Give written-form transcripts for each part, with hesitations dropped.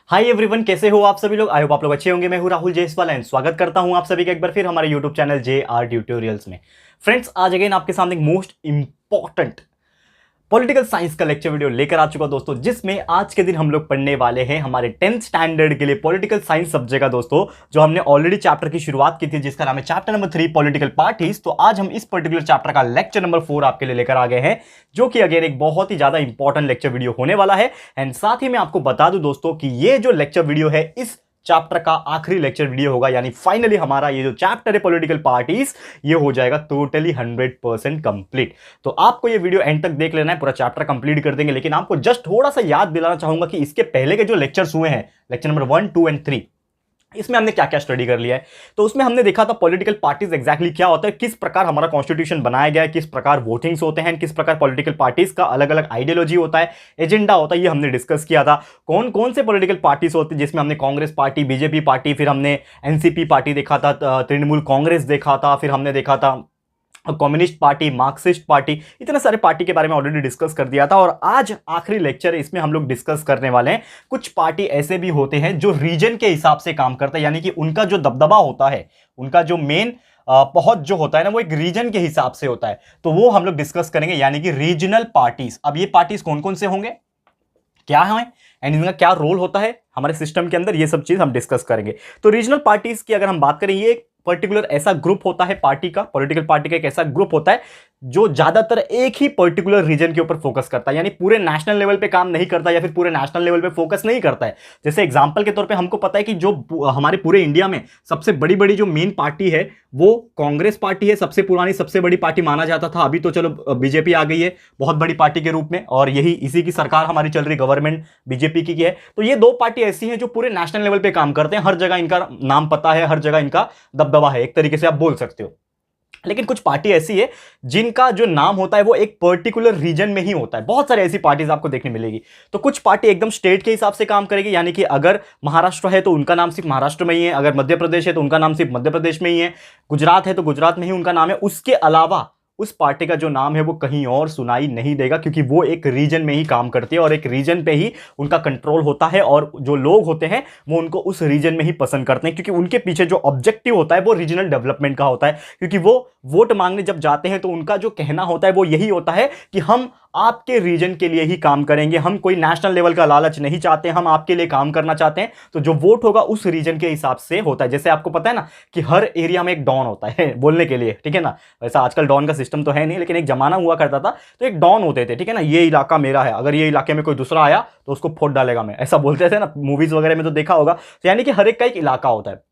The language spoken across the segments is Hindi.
हाय एवरीवन, कैसे हो आप सभी लोग। आई होप आप लोग अच्छे होंगे। मैं हूं राहुल जयसवाल एंड स्वागत करता हूं आप सभी का एक बार फिर हमारे यूट्यूब चैनल JR ट्यूटोरियल्स में। फ्रेंड्स, आज अगेन आपके सामने एक मोस्ट इंपॉर्टेंट पॉलिटिकल साइंस का लेक्चर वीडियो लेकर आ चुका दोस्तों, जिसमें आज के दिन हम लोग पढ़ने वाले हैं हमारे 10th स्टैंडर्ड के लिए पॉलिटिकल साइंस सब्जेक्ट का दोस्तों, जो हमने ऑलरेडी चैप्टर की शुरुआत की थी, जिसका नाम है चैप्टर नंबर 3 पॉलिटिकल पार्टीज। तो आज हम इस पर्टिकुलर चैप्टर का लेक्चर नंबर 4 आपके लिए लेकर आ गए हैं, जो कि अगेन एक बहुत ही ज्यादा इंपॉर्टेंट लेक्चर वीडियो होने वाला है। एंड साथ ही मैं आपको बता दूं दोस्तों कि ये जो लेक्चर वीडियो है इस चैप्टर का आखिरी लेक्चर वीडियो होगा, यानी फाइनली हमारा ये जो चैप्टर है पॉलिटिकल पार्टीज, ये हो जाएगा टोटली 100% कंप्लीट। तो आपको ये वीडियो एंड तक देख लेना है, पूरा चैप्टर कंप्लीट कर देंगे। लेकिन आपको जस्ट थोड़ा सा याद दिलाना चाहूंगा कि इसके पहले के जो लेक्चर्स हुए हैं, लेक्चर नंबर 1, 2 एंड 3, इसमें हमने क्या क्या स्टडी कर लिया है। तो उसमें हमने देखा था पॉलिटिकल पार्टीज एग्जैक्टली क्या होता है, किस प्रकार हमारा कॉन्स्टिट्यूशन बनाया गया है, किस प्रकार वोटिंग्स होते हैं, किस प्रकार पॉलिटिकल पार्टीज का अलग अलग आइडियोलॉजी होता है, एजेंडा होता है, ये हमने डिस्कस किया था। कौन कौन से पॉलिटिकल पार्टीज होते हैं, जिसमें हमने कांग्रेस पार्टी, बीजेपी पार्टी, फिर हमने एनसीपी पार्टी देखा था, तृणमूल कांग्रेस देखा था, फिर हमने देखा था कम्युनिस्ट पार्टी, मार्क्सिस्ट पार्टी, इतने सारे पार्टी के बारे में ऑलरेडी डिस्कस कर दिया था। और आज आखिरी लेक्चर है, इसमें हम लोग डिस्कस करने वाले हैं कुछ पार्टी ऐसे भी होते हैं जो रीजन के हिसाब से काम करते हैं, यानी कि उनका जो दबदबा होता है, उनका जो मेन पहुंच जो होता है ना, वो एक रीजन के हिसाब से होता है। तो वो हम लोग डिस्कस करेंगे, यानी कि रीजनल पार्टीज। अब ये पार्टीज कौन कौन से होंगे, क्या है, एंड इनका क्या रोल होता है हमारे सिस्टम के अंदर, ये सब चीज हम डिस्कस करेंगे। तो रीजनल पार्टीज की अगर हम बात करें, ये पर्टिकुलर ऐसा ग्रुप होता है पार्टी का, पॉलिटिकल पार्टी का एक ऐसा ग्रुप होता है जो ज्यादातर एक ही पर्टिकुलर रीजन के ऊपर फोकस करता है, यानी पूरे नेशनल लेवल पे काम नहीं करता या फिर पूरे नेशनल लेवल पे फोकस नहीं करता है। जैसे एग्जांपल के तौर पे हमको पता है कि जो हमारे पूरे इंडिया में सबसे बड़ी बड़ी जो मेन पार्टी है वो कांग्रेस पार्टी है, सबसे पुरानी सबसे बड़ी पार्टी माना जाता था। अभी तो चलो बीजेपी आ गई है बहुत बड़ी पार्टी के रूप में, और यही इसी की सरकार हमारी चल रही, गवर्नमेंट बीजेपी की है। तो ये दो पार्टी ऐसी हैं जो पूरे नेशनल लेवल पे काम करते हैं, हर जगह इनका नाम पता है, हर जगह इनका दबदबा है, एक तरीके से आप बोल सकते हो। लेकिन कुछ पार्टी ऐसी है जिनका जो नाम होता है वो एक पर्टिकुलर रीजन में ही होता है। बहुत सारे ऐसी पार्टीज आपको देखने मिलेगी। तो कुछ पार्टी एकदम स्टेट के हिसाब से काम करेगी, यानी कि अगर महाराष्ट्र है तो उनका नाम सिर्फ महाराष्ट्र में ही है, अगर मध्य प्रदेश है तो उनका नाम सिर्फ मध्य प्रदेश में ही है, गुजरात है तो गुजरात में ही उनका नाम है। उसके अलावा उस पार्टी का जो नाम है वो कहीं और सुनाई नहीं देगा, क्योंकि वो एक रीजन में ही काम करती है और एक रीजन पे ही उनका कंट्रोल होता है, और जो लोग होते हैं वो उनको उस रीजन में ही पसंद करते हैं, क्योंकि उनके पीछे जो ऑब्जेक्टिव होता है वो रीजनल डेवलपमेंट का होता है। क्योंकि वो वोट मांगने जब जाते हैं तो उनका जो कहना होता है वो यही होता है कि हम आपके रीजन के लिए ही काम करेंगे, हम कोई नेशनल लेवल का लालच नहीं चाहते, हम आपके लिए काम करना चाहते हैं। तो जो वोट होगा उस रीजन के हिसाब से होता है। जैसे आपको पता है ना कि हर एरिया में एक डॉन होता है बोलने के लिए, ठीक है ना। वैसा आजकल डॉन का सिस्टम तो है नहीं, लेकिन एक जमाना हुआ करता था तो एक डॉन होते थे, ठीक है ना। ये इलाका मेरा है, अगर ये इलाके में कोई दूसरा आया तो उसको फोड़ डालेगा मैं, ऐसा बोलते थे ना, मूवीज वगैरह में तो देखा होगा। तो यानी कि हर एक का एक इलाका होता है।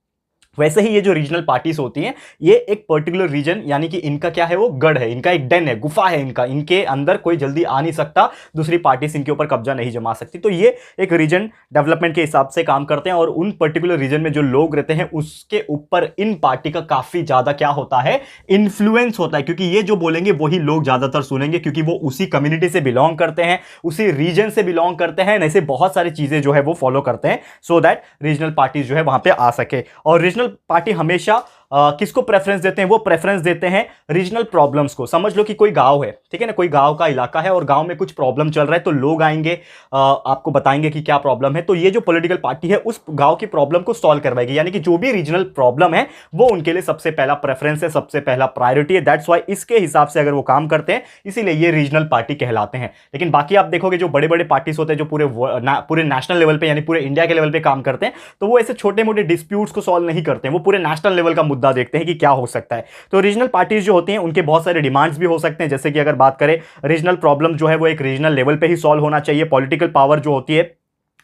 वैसे ही ये जो रीजनल पार्टीज होती हैं, ये एक पर्टिकुलर रीजन, यानी कि इनका क्या है, वो गढ़ है, इनका एक डेन है, गुफा है इनका, इनके अंदर कोई जल्दी आ नहीं सकता, दूसरी पार्टी इनके ऊपर कब्जा नहीं जमा सकती। तो ये एक रीजन डेवलपमेंट के हिसाब से काम करते हैं, और उन पर्टिकुलर रीजन में जो लोग रहते हैं उसके ऊपर इन पार्टी का काफी ज्यादा क्या होता है, इन्फ्लुएंस होता है। क्योंकि ये जो बोलेंगे वही लोग ज्यादातर सुनेंगे, क्योंकि वो उसी कम्युनिटी से बिलोंग करते हैं, उसी रीजन से बिलोंग करते हैं, ऐसे बहुत सारी चीजें जो है वो फॉलो करते हैं, सो दैट रीजनल पार्टीज जो है वहां पे आ सके। और रीजनल पार्टी हमेशा किसको प्रेफरेंस देते हैं, वो प्रेफरेंस देते हैं रीजनल प्रॉब्लम्स को। समझ लो कि कोई गांव है, ठीक है ना, कोई गांव का इलाका है और गांव में कुछ प्रॉब्लम चल रहा है, तो लोग आएंगे, आपको बताएंगे कि क्या प्रॉब्लम है। तो ये जो पॉलिटिकल पार्टी है उस गांव की प्रॉब्लम को सॉल्व करवाएगी, यानी कि जो भी रीजनल प्रॉब्लम है वो उनके लिए सबसे पहला प्रेफरेंस है, सबसे पहला प्रायोरिटी है। दैट्स वाई इसके हिसाब से अगर वो काम करते हैं, इसीलिए ये रीजनल पार्टी कहलाते हैं। लेकिन बाकी आप देखोगे जो बड़े बड़े पार्टीज होते हैं जो पूरे नेशनल लेवल पे, यानी पूरे इंडिया के लेवल पे काम करते हैं, तो वो ऐसे छोटे मोटे डिस्प्यूट्स को सॉल्व नहीं करते हैं, वो पूरे नेशनल लेवल का मुद्दा देखते हैं कि क्या हो सकता है। तो रीजनल पार्टीज जो होती हैं उनके बहुत सारे डिमांड्स भी हो सकते हैं। जैसे कि अगर बात करें, रीजनल प्रॉब्लम जो है वो एक रीजनल लेवल पे ही सॉल्व होना चाहिए। पॉलिटिकल पावर जो होती है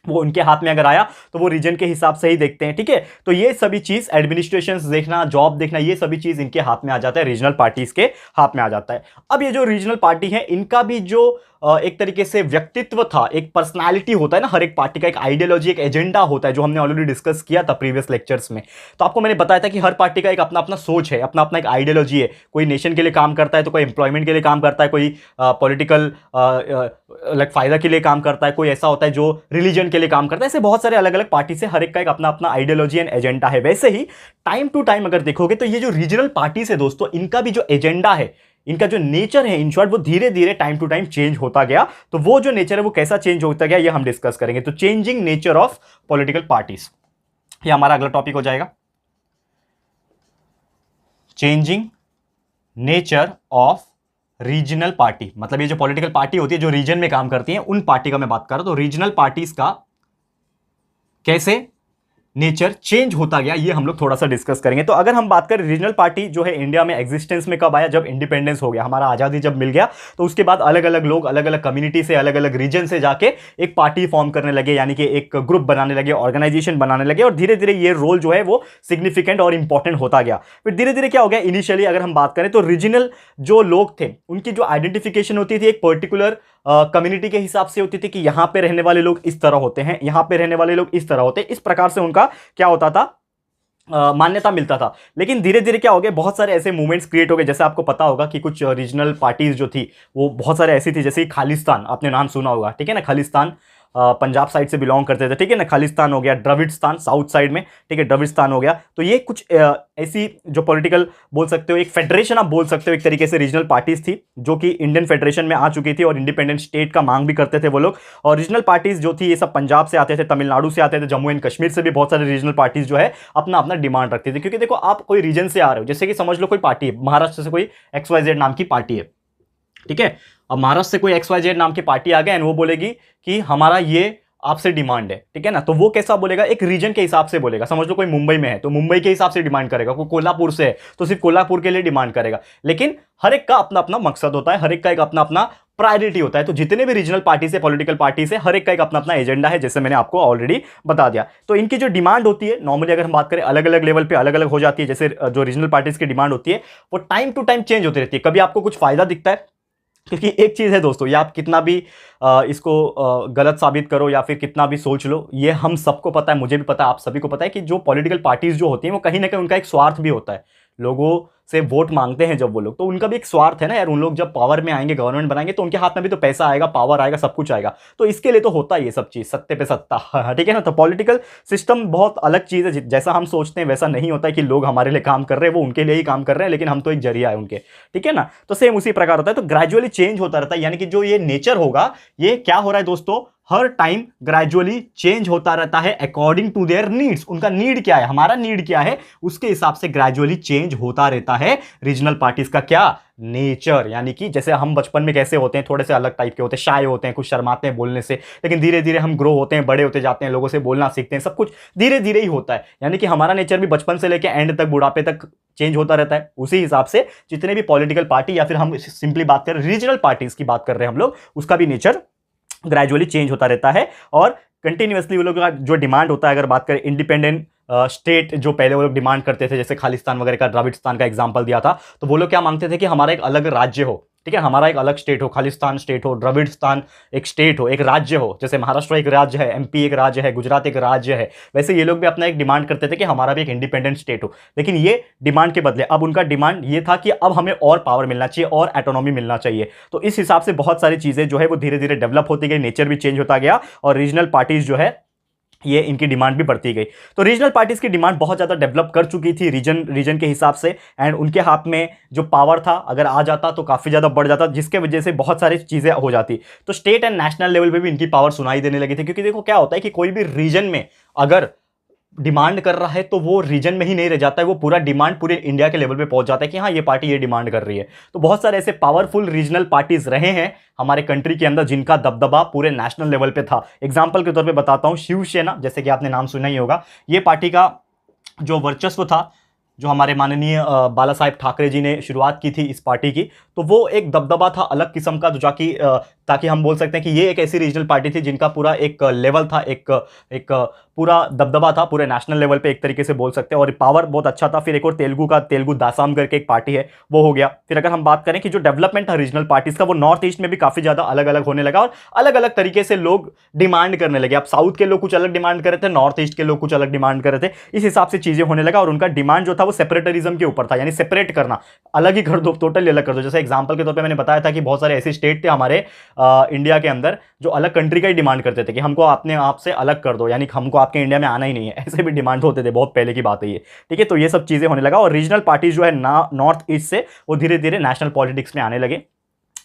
वो उनके हाथ में अगर आया तो वो रीजन के हिसाब से ही देखते हैं, ठीक है। तो ये सभी चीज, एडमिनिस्ट्रेशन देखना, जॉब देखना, ये सभी चीज इनके हाथ में आ जाता है, रीजनल पार्टीज के हाथ में आ जाता है। अब ये जो रीजनल पार्टी है, इनका भी जो एक तरीके से व्यक्तित्व था, एक पर्सनालिटी होता है ना, हर एक पार्टी का एक आइडियोलॉजी, एक एजेंडा होता है, जो हमने ऑलरेडी डिस्कस किया था प्रीवियस लेक्चर्स में। तो आपको मैंने बताया था कि हर पार्टी का एक अपना अपना सोच है, अपना अपना एक आइडियोलॉजी है। कोई नेशन के लिए काम करता है, तो कोई एम्प्लॉयमेंट के लिए काम करता है, कोई पॉलिटिकल लाइक फायदा के लिए काम करता है, कोई ऐसा होता है जो रिलीजन के लिए काम करता है। ऐसे बहुत सारे अलग अलग पार्टी से हर एक का एक अपना अपना आइडियोलॉजी एंड एजेंडा है। वैसे ही टाइम टू टाइम अगर देखोगे तो ये जो रीजनल पार्टीज है दोस्तों, इनका भी जो एजेंडा है, इनका जो नेचर है इन शॉर्ट वो धीरे धीरे टाइम टू टाइम चेंज होता गया। तो वो जो नेचर है वो कैसा चेंज होता गया ये हम डिस्कस करेंगे। तो changing nature of political parties, ये हमारा अगला टॉपिक हो जाएगा। Changing nature of regional party, मतलब ये जो पॉलिटिकल पार्टी होती है जो रीजन में काम करती है उन पार्टी का मैं बात कर रहा हूं। तो रीजनल पार्टीज का कैसे नेचर चेंज होता गया ये हम लोग थोड़ा सा डिस्कस करेंगे। तो अगर हम बात करें रीजनल पार्टी जो है इंडिया में एग्जिस्टेंस में कब आया, जब इंडिपेंडेंस हो गया, हमारा आज़ादी जब मिल गया, तो उसके बाद अलग अलग लोग अलग अलग कम्युनिटी से अलग अलग रीजन से जाके एक पार्टी फॉर्म करने लगे, यानी कि एक ग्रुप बनाने लगे, ऑर्गेनाइजेशन बनाने लगे, और धीरे धीरे ये रोल जो है वो सिग्निफिकेंट और इंपॉर्टेंट होता गया। फिर धीरे धीरे क्या हो गया, इनिशियली अगर हम बात करें तो रीजनल जो लोग थे उनकी जो आइडेंटिफिकेशन होती थी एक पर्टिकुलर कम्युनिटी के हिसाब से होती थी कि यहां पे रहने वाले लोग इस तरह होते हैं, यहां पे रहने वाले लोग इस तरह होते हैं, इस प्रकार से उनका क्या होता था, मान्यता मिलता था। लेकिन धीरे धीरे क्या हो गया, बहुत सारे ऐसे मूवमेंट्स क्रिएट हो गए। जैसे आपको पता होगा कि कुछ रीजनल पार्टीज जो थी वो बहुत सारे ऐसी थी, जैसे खालिस्तान, आपने नाम सुना होगा, ठीक है ना, खालिस्तान पंजाब साइड से बिलोंग करते थे, ठीक है ना, खालिस्तान हो गया, द्रविड़स्तान साउथ साइड में, ठीक है, द्रविड़स्तान हो गया। तो ये कुछ ऐसी जो पॉलिटिकल बोल सकते हो, एक फेडरेशन आप बोल सकते हो एक तरीके से, रीजनल पार्टीज थी जो कि इंडियन फेडरेशन में आ चुकी थी और इंडिपेंडेंट स्टेट का मांग भी करते थे वो लोग। और रीजनल पार्टीज जो थी ये सब पंजाब से आते थे, तमिलनाडु से आते थे, जम्मू एंड कश्मीर से भी बहुत सारे रीजनल पार्टीज जो है अपना अपना डिमांड रखती थी। क्योंकि देखो आप कोई रीजन से आ रहे हो, जैसे कि समझ लो कोई पार्टी है, महाराष्ट्र से कोई XYZ नाम की पार्टी है, ठीक है, अब महाराष्ट्र से कोई XYZ नाम की पार्टी आ गया एंड वो बोलेगी कि हमारा ये आपसे डिमांड है, ठीक है ना, तो वो कैसा बोलेगा, एक रीजन के हिसाब से बोलेगा। समझ लो कोई मुंबई में है तो मुंबई के हिसाब से डिमांड करेगा, कोई कोल्हापुर से है तो सिर्फ कोल्हापुर के लिए डिमांड करेगा। लेकिन हर एक का अपना अपना मकसद होता है, हर एक का एक अपना अपना प्रायोरिटी होता है। तो जितने भी रीजनल पार्टी से, पॉलिटिकल पार्टी से, हर एक का एक अपना अपना एजेंडा है, जैसे मैंने आपको ऑलरेडी बता दिया। तो इनकी जो डिमांड होती है नॉर्मली अगर हम बात करें अलग अलग लेवल पे अलग अलग हो जाती है। जैसे जो रीजनल पार्टीज की डिमांड होती है वो टाइम टू टाइम चेंज होती रहती है। कभी आपको कुछ फायदा दिखता है, क्योंकि एक चीज़ है दोस्तों, ये आप कितना भी इसको गलत साबित करो या फिर कितना भी सोच लो, ये हम सबको पता है, मुझे भी पता है, आप सभी को पता है कि जो पॉलिटिकल पार्टीज जो होती हैं वो कहीं ना कहीं उनका एक स्वार्थ भी होता है। लोगों से वोट मांगते हैं जब वो लोग, तो उनका भी एक स्वार्थ है ना यार। उन लोग जब पावर में आएंगे, गवर्नमेंट बनाएंगे, तो उनके हाथ में भी तो पैसा आएगा, पावर आएगा, सब कुछ आएगा। तो इसके लिए तो होता है ये सब चीज़, सत्ते पे सत्ता, ठीक है ना। तो पॉलिटिकल सिस्टम बहुत अलग चीज़ है, जैसा हम सोचते हैं वैसा नहीं होता है कि लोग हमारे लिए काम कर रहे हैं, वो उनके लिए ही काम कर रहे हैं, लेकिन हम तो एक जरिया है उनके, ठीक है ना। तो सेम उसी प्रकार होता है। तो ग्रेजुअली चेंज होता रहता है, यानी कि जो ये नेचर होगा ये क्या हो रहा है दोस्तों, हर टाइम ग्रेजुअली चेंज होता रहता है अकॉर्डिंग टू देयर नीड्स। उनका नीड क्या है, हमारा नीड क्या है, उसके हिसाब से ग्रेजुअली चेंज होता रहता है रीजनल पार्टीज का क्या नेचर। यानी कि जैसे हम बचपन में कैसे होते हैं, थोड़े से अलग टाइप के होते हैं, शाय होते हैं, कुछ शर्माते हैं बोलने से, लेकिन धीरे धीरे हम ग्रो होते हैं, बड़े होते जाते हैं, लोगों से बोलना सीखते हैं, सब कुछ धीरे धीरे ही होता है। यानी कि हमारा नेचर भी बचपन से लेकर एंड तक, बुढ़ापे तक चेंज होता रहता है। उसी हिसाब से जितने भी पॉलिटिकल पार्टी या फिर हम सिंपली बात करें रीजनल पार्टीज की बात कर रहे हैं हम लोग, उसका भी नेचर ग्रेजुअली चेंज होता रहता है। और कंटिन्यूअसली वो लोग का जो डिमांड होता है, अगर बात करें इंडिपेंडेंट स्टेट जो पहले वो लोग डिमांड करते थे, जैसे खालिस्तान वगैरह का, द्रविड़स्तान का एग्जांपल दिया था, तो वो लोग क्या मांगते थे कि हमारा एक अलग राज्य हो, ठीक है, हमारा एक अलग स्टेट हो, खालिस्तान स्टेट हो, द्रविड़स्तान एक स्टेट हो, एक राज्य हो। जैसे महाराष्ट्र एक राज्य है, MP एक राज्य है, गुजरात एक राज्य है, वैसे ये लोग भी अपना एक डिमांड करते थे कि हमारा भी एक इंडिपेंडेंट स्टेट हो। लेकिन ये डिमांड के बदले अब उनका डिमांड ये था कि अब हमें और पावर मिलना चाहिए और ऑटोनॉमी मिलना चाहिए। तो इस हिसाब से बहुत सारी चीज़ें जो है वो धीरे धीरे डेवलप होती गई, नेचर भी चेंज होता गया और रीजनल पार्टीज जो है ये इनकी डिमांड भी बढ़ती गई। तो रीजनल पार्टीज की डिमांड बहुत ज़्यादा डेवलप कर चुकी थी रीजन के हिसाब से, एंड उनके हाथ में जो पावर था अगर आ जाता तो काफ़ी ज़्यादा बढ़ जाता, जिसके वजह से बहुत सारी चीज़ें हो जाती। तो स्टेट एंड नेशनल लेवल पे भी इनकी पावर सुनाई देने लगी थी। क्योंकि देखो क्या होता है कि कोई भी रीजन में अगर डिमांड कर रहा है तो वो रीजन में ही नहीं रह जाता है, वो पूरा डिमांड पूरे इंडिया के लेवल पे पहुंच जाता है कि हाँ ये पार्टी ये डिमांड कर रही है। तो बहुत सारे ऐसे पावरफुल रीजनल पार्टीज रहे हैं हमारे कंट्री के अंदर जिनका दबदबा पूरे नेशनल लेवल पे था। एग्जांपल के तौर पे बताता हूं, शिवसेना, जैसे कि आपने नाम सुना ही होगा, ये पार्टी का जो वर्चस्व था, जो हमारे माननीय बाला साहेब ठाकरे जी ने शुरुआत की थी इस पार्टी की, तो वो एक दबदबा था अलग किस्म का, जो जाकि ताकि हम बोल सकते हैं कि ये एक ऐसी रीजनल पार्टी थी जिनका पूरा एक लेवल था, एक पूरा दबदबा था पूरे नेशनल लेवल पे एक तरीके से बोल सकते हैं, और पावर बहुत अच्छा था। फिर एक और तेलुगु दासाम करके एक पार्टी है, वो हो गया। फिर अगर हम बात करें कि जो डेवलपमेंट था रीजनल पार्टीज का, वो नॉर्थ ईस्ट में भी काफ़ी ज़्यादा अलग अलग होने लगा और अलग अलग तरीके से लोग डिमांड करने लगे। अब साउथ के लोग कुछ अलग डिमांड कर रहे थे, नॉर्थ ईस्ट के लोग कुछ अलग डिमांड कर रहे थे, इस हिसाब से चीज़ें होने लगा और उनका डिमांड जो था वो सेपरेटरिज्म के ऊपर था, यानी सेपरेट करना, अलग ही कर दो, टोटली अलग कर दो। जैसे एग्जांपल के तौर पे मैंने बताया था कि बहुत सारे ऐसे स्टेट थे हमारे इंडिया के अंदर जो अलग कंट्री का ही डिमांड करते थे कि हमको अपने आप से अलग कर दो, यानी हमको आपके इंडिया में आना ही नहीं है, ऐसे भी डिमांड होते थे, बहुत पहले की बात है ये, ठीक है। तो ये सब चीजें होने लगा और रीजनल पार्टीज जो है नॉर्थ ईस्ट से वो धीरे धीरे नेशनल पॉलिटिक्स में आने लगे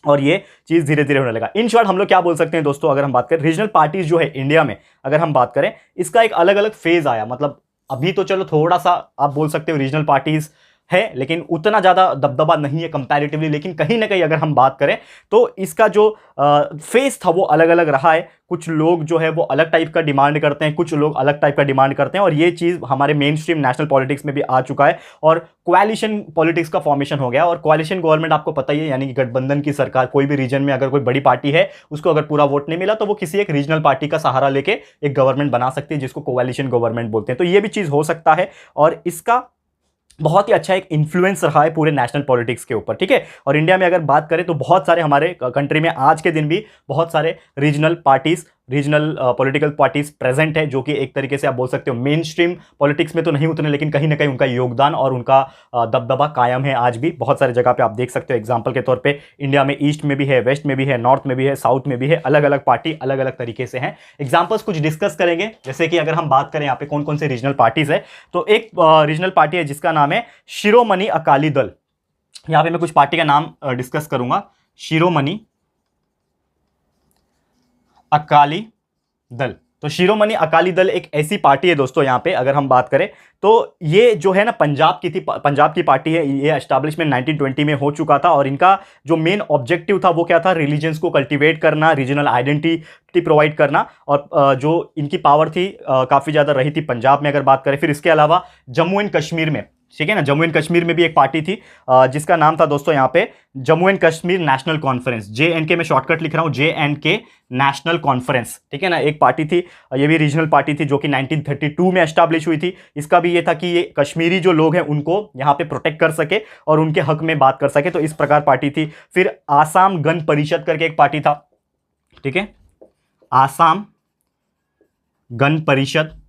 और ये चीज धीरे धीरे होने लगा। इन शॉर्ट हम लोग क्या बोल सकते हैं दोस्तों, अगर हम बात करें रीजनल पार्टीज जो है इंडिया में, अगर हम बात करें, इसका एक अलग अलग फेज आया। मतलब अभी तो चलो थोड़ा सा आप बोल सकते हो रीजनल पार्टीज है, लेकिन उतना ज्यादा दबदबा नहीं है कंपैरेटिवली, लेकिन कहीं ना कहीं अगर हम बात करें तो इसका जो फेस था वो अलग अलग रहा है। कुछ लोग जो है वो अलग टाइप का डिमांड करते हैं, कुछ लोग अलग टाइप का डिमांड करते हैं, और ये चीज हमारे मेन स्ट्रीम नेशनल पॉलिटिक्स में भी आ चुका है और कोalition पॉलिटिक्स का फॉर्मेशन हो गया। और कोalition गवर्नमेंट आपको पता ही है, यानी कि गठबंधन की सरकार, कोई भी रीजन में अगर कोई बड़ी पार्टी है उसको अगर पूरा वोट नहीं मिला तो वो किसी एक रीजनल पार्टी का सहारा लेके एक गवर्नमेंट बना सकती है, जिसको कोalition गवर्नमेंट बोलते हैं। तो ये भी चीज हो सकता है और इसका बहुत ही अच्छा एक इन्फ्लुएंस रहा है पूरे नेशनल पॉलिटिक्स के ऊपर, ठीक है। और इंडिया में अगर बात करें तो बहुत सारे हमारे कंट्री में आज के दिन भी बहुत सारे regional parties, regional political parties present है, जो कि एक तरीके से आप बोल सकते हो मेन स्ट्रीम पॉलिटिक्स में तो नहीं उतरे, लेकिन कहीं ना कहीं उनका योगदान और उनका दबदबा कायम है आज भी बहुत सारे जगह पे। आप देख सकते हो एग्जांपल के तौर पे इंडिया में ईस्ट में भी है, वेस्ट में भी है, नॉर्थ में भी है, साउथ में भी है, अलग अलग पार्टी अलग अलग तरीके से हैं। एग्जाम्पल्स कुछ डिस्कस करेंगे, जैसे कि अगर हम बात करें यहाँ पे कौन कौन से रीजनल पार्टीज है, तो एक रीजनल पार्टी है जिसका नाम है शिरोमणि अकाली दल। यहाँ पे मैं कुछ पार्टी का नाम डिस्कस करूंगा। शिरोमणि अकाली दल, तो शिरोमणि अकाली दल एक ऐसी पार्टी है दोस्तों, यहां पे अगर हम बात करें तो ये जो है ना पंजाब की थी, पंजाब की पार्टी है। ये एस्टैब्लिशमेंट 1920 में हो चुका था और इनका जो मेन ऑब्जेक्टिव था वो क्या था, रिलीजन्स को कल्टीवेट करना, रीजनल आइडेंटिटी प्रोवाइड करना, और जो इनकी पावर थी काफी ज्यादा रही थी पंजाब में अगर बात करें। फिर इसके अलावा जम्मू एंड कश्मीर में, ठीक है ना, जम्मू एंड कश्मीर में भी एक पार्टी थी जिसका नाम था दोस्तों यहाँ पे Jammu and Kashmir national conference, JNK में शॉर्टकट लिख रहा हूं, JNK नेशनल कॉन्फ्रेंस, ठीक है ना, एक पार्टी थी। ये भी रीजनल पार्टी थी जो कि 1932 में एस्टैब्लिश हुई थी। इसका भी ये था कि ये कश्मीरी जो लोग हैं उनको यहाँ पे प्रोटेक्ट कर सके और उनके हक में बात कर सके, तो इस प्रकार पार्टी थी। फिर आसाम गण परिषद करके एक पार्टी था, ठीक है, आसाम गण परिषद,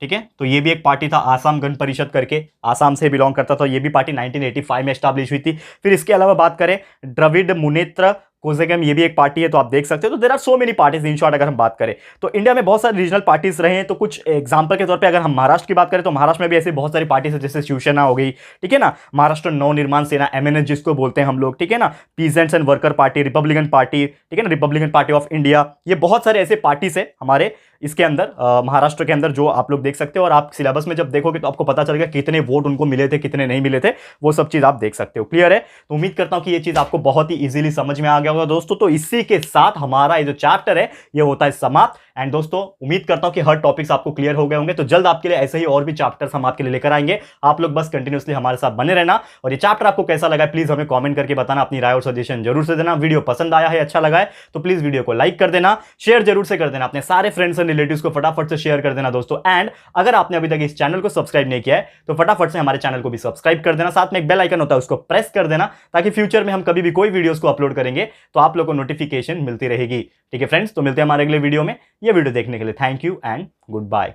ठीक है, तो ये भी एक पार्टी था आसाम गण परिषद करके, आसाम से बिलोंग करता था। ये भी पार्टी 1985 में एस्टैब्लिश हुई थी। फिर इसके अलावा बात करें द्रविड़ मुनेत्र कोजेगम, ये भी एक पार्टी है, तो आप देख सकते हो। तो there are so many parties in short अगर हम बात करें तो इंडिया में बहुत सारे रीजनल पार्टीज रहे हैं। तो कुछ एग्जांपल के तौर पे अगर हम महाराष्ट्र की बात करें तो महाराष्ट्र में भी ऐसे बहुत सारी पार्टीज है, जैसे शिवसेना हो गई, ठीक है ना, महाराष्ट्र नवनिर्माण सेना, MNS जिसको बोलते हैं हम लोग, ठीक है ना, peasants and worker party, Republican party, ठीक है ना, रिपब्लिकन पार्टी ऑफ इंडिया, ये बहुत सारे ऐसे पार्टीज है हमारे इसके अंदर महाराष्ट्र के अंदर, जो आप लोग देख सकते हो। और आप सिलेबस में जब देखोगे तो आपको पता चलेगा कितने वोट उनको मिले थे, कितने नहीं मिले थे, वो सब चीज आप देख सकते हो। क्लियर है? तो उम्मीद करता हूं कि ये चीज आपको बहुत ही इजीली समझ में आ गया होगा दोस्तों। तो इसी के साथ हमारा ये जो चैप्टर है ये होता है समाप्त। एंड दोस्तों उम्मीद करता हूं कि हर टॉपिक्स आपको क्लियर हो गए होंगे। तो जल्द आपके लिए ऐसे ही और भी चैप्टर्स हम आपके लिए लेकर आएंगे। आप लोग बस कंटिन्यूअसली हमारे साथ बने रहना। और ये चैप्टर आपको कैसा लगा प्लीज हमें कमेंट करके बताना, अपनी राय और सजेशन जरूर से देना। वीडियो पसंद आया है, अच्छा लगा है तो प्लीज वीडियो को लाइक कर देना, शेयर जरूर से कर देना, अपने सारे फ्रेंड्स एंड रिलेटिव्स को फटाफट से शेयर कर देना दोस्तों। एंड अगर आपने अभी तक इस चैनल को सब्सक्राइब नहीं किया है तो फटाफट से हमारे चैनल को भी सब्सक्राइब कर देना। साथ में एक बेल आइकन होता है उसको प्रेस कर देना, ताकि फ्यूचर में हम कभी भी कोई वीडियोस को अपलोड करेंगे तो आप लोगों को नोटिफिकेशन मिलती रहेगी। ठीक है फ्रेंड्स, तो मिलते हैं हमारे अगले वीडियो में। ये वीडियो देखने के लिए thank you and good bye.